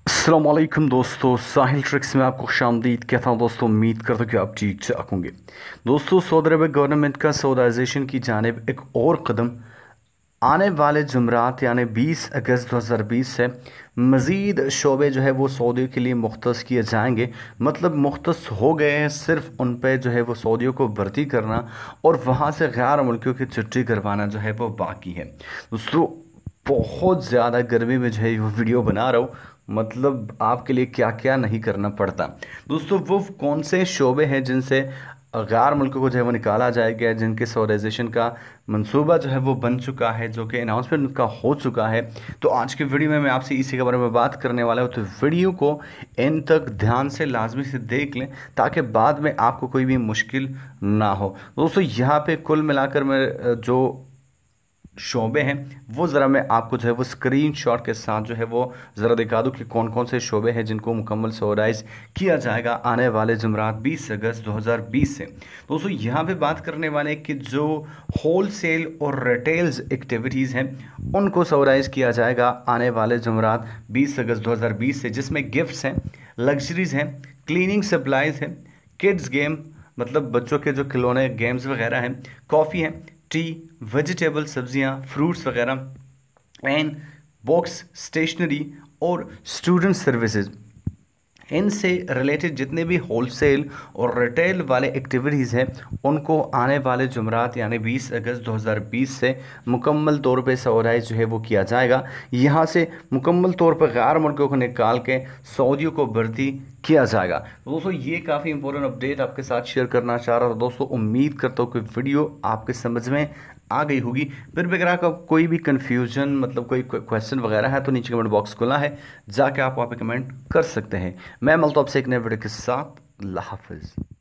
अस्सलाम वालेकुम दोस्तों, साहिल ट्रिक्स में आपको खुशामदीद कहता हूँ। दोस्तों उम्मीद करता हूँ कि आप ठीक से होंगे। दोस्तों सऊदी अरब गवर्नमेंट का सऊदाइजेशन की जानिब एक और कदम आने वाले जुमरात यानी 20 अगस्त 2020 से मज़ीद शोबे जो है वो सऊदियों के लिए मुख्तस किए जाएंगे। मतलब मुख्तस हो गए हैं, सिर्फ उन पे जो है वो सऊदियों को भर्ती करना और वहाँ से गैर मुल्कियों की छुट्टी करवाना जो है वो बाकी है। दोस्तों बहुत ज़्यादा गर्मी में जो है वो वीडियो बना रहा हूँ, मतलब आपके लिए क्या क्या नहीं करना पड़ता। दोस्तों वो कौन से शोबे हैं जिनसे गैर मुल्कों को जो है वो निकाला जाएगा, जिनके सौराइजेशन का मंसूबा जो है वो बन चुका है, जो कि अनाउंसमेंट उनका हो चुका है। तो आज की वीडियो में मैं आपसे इसी के बारे में बात करने वाला हूँ। तो वीडियो को एंड तक ध्यान से लाजमी से देख लें ताकि बाद में आपको कोई भी मुश्किल ना हो। दोस्तों यहाँ पे कुल मिलाकर मैं जो शोबे हैं वो ज़रा मैं आपको जो है वो स्क्रीनशॉट के साथ जो है वो ज़रा दिखा दूँ कि कौन कौन से शोबे हैं जिनको मुकम्मल सौराइज किया जाएगा आने वाले जुमरात 20 अगस्त 2020 से। दोस्तों यहाँ पे बात करने वाले कि जो होल सेल और रिटेल्स एक्टिविटीज़ हैं उनको सौराइज किया जाएगा आने वाले जुमरात 20 अगस्त 2020 से, जिसमें गिफ्ट्स हैं, लग्जरीज़ हैं, क्लीनिंग सप्लाइज़ हैं, किड्स गेम मतलब बच्चों के जो खिलौने गेम्स वगैरह हैं, कॉफ़ी है, टी, वेजिटेबल सब्जियां, फ्रूट्स वगैरह एंड बॉक्स स्टेशनरी और स्टूडेंट सर्विसेज। इनसे रिलेटेड जितने भी होलसेल और रिटेल वाले एक्टिविटीज़ हैं उनको आने वाले जुमरात यानी 20 अगस्त 2020 से मुकम्मल तौर पे सौराइज जो है वो किया जाएगा। यहाँ से मुकम्मल तौर पर गैर मुल्कों को निकाल के सऊदियों को भर्ती किया जाएगा। दोस्तों ये काफ़ी इंपॉर्टेंट अपडेट आपके साथ शेयर करना चाह रहा था। दोस्तों उम्मीद करता हूँ कि वीडियो आपके समझ में आ गई होगी। फिर भी अगर आपका कोई भी कन्फ्यूजन मतलब कोई क्वेश्चन वगैरह है तो नीचे कमेंट बॉक्स खुला है, जाके आप वहाँ पे कमेंट कर सकते हैं। मैं मिलता हूँ आपसे एक नए वीडियो के साथ। अल्लाह हाफिज़।